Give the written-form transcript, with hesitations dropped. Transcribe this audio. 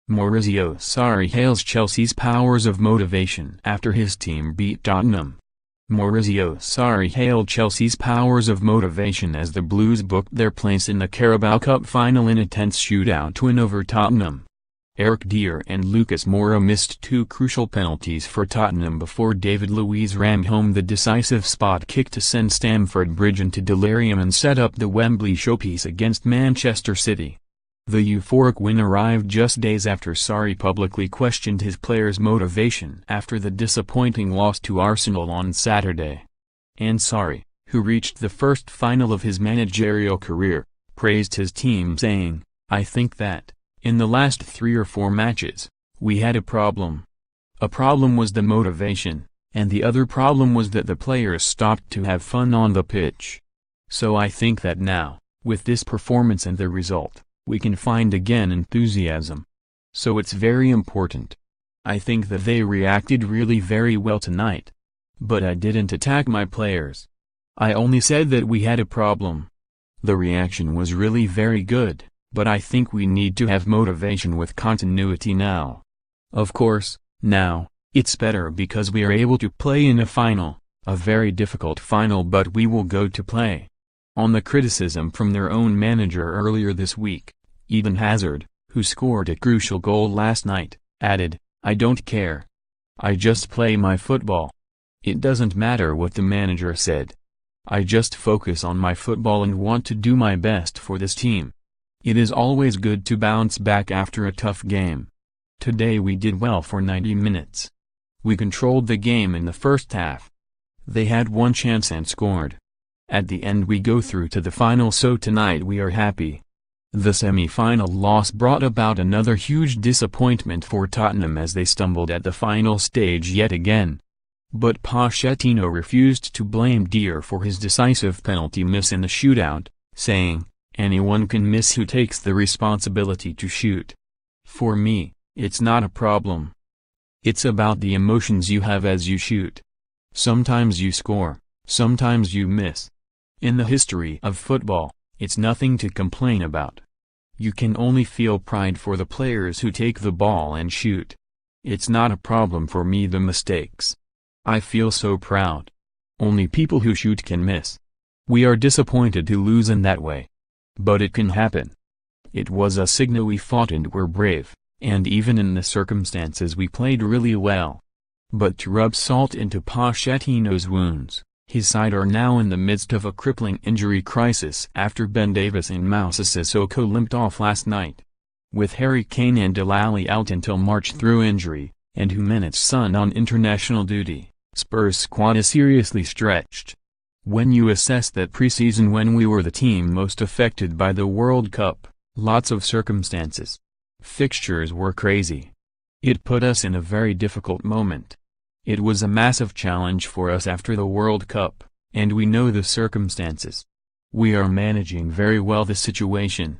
Maurizio Sarri hails Chelsea's powers of motivation after his team beat Tottenham. Maurizio Sarri hailed Chelsea's powers of motivation as the Blues booked their place in the Carabao Cup Final in a tense shootout win over Tottenham. Dier and Lucas Moura missed two crucial penalties for Tottenham before David Luiz rammed home the decisive spot kick to send Stamford Bridge into delirium and set up the Wembley showpiece against Manchester City. The euphoric win arrived just days after Sarri publicly questioned his players' motivation after the disappointing loss to Arsenal on Saturday. And Sarri, who reached the first final of his managerial career, praised his team saying, "I think that, in the last 3 or 4 matches, we had a problem. A problem was the motivation, and the other problem was that the players stopped to have fun on the pitch. So I think that now, with this performance and the result, we can find again enthusiasm. So it's very important. I think that they reacted really very well tonight. But I didn't attack my players. I only said that we had a problem. The reaction was really very good, but I think we need to have motivation with continuity now. Of course, now, it's better because we are able to play in a final, a very difficult final, but we will go to play." On the criticism from their own manager earlier this week, Eden Hazard, who scored a crucial goal last night, added, "I don't care. I just play my football. It doesn't matter what the manager said. I just focus on my football and want to do my best for this team. It is always good to bounce back after a tough game. Today we did well for 90 minutes. We controlled the game in the first half. They had one chance and scored. At the end we go through to the final, so tonight we are happy." The semi-final loss brought about another huge disappointment for Tottenham as they stumbled at the final stage yet again. But Pochettino refused to blame Dier for his decisive penalty miss in the shootout, saying, "Anyone can miss who takes the responsibility to shoot. For me, it's not a problem. It's about the emotions you have as you shoot. Sometimes you score, sometimes you miss. In the history of football, it's nothing to complain about. You can only feel pride for the players who take the ball and shoot. It's not a problem for me the mistakes. I feel so proud. Only people who shoot can miss. We are disappointed to lose in that way. But it can happen. It was a signal we fought and were brave, and even in the circumstances we played really well." But to rub salt into Pochettino's wounds, his side are now in the midst of a crippling injury crisis after Ben Davies and Moussa Sissoko limped off last night. With Harry Kane and Dele Alli out until March through injury, and Jimenez's son on international duty, Spurs' squad is seriously stretched. When you assess that pre-season when we were the team most affected by the World Cup, lots of circumstances. Fixtures were crazy. It put us in a very difficult moment. It was a massive challenge for us after the World Cup, and we know the circumstances. We are managing very well the situation.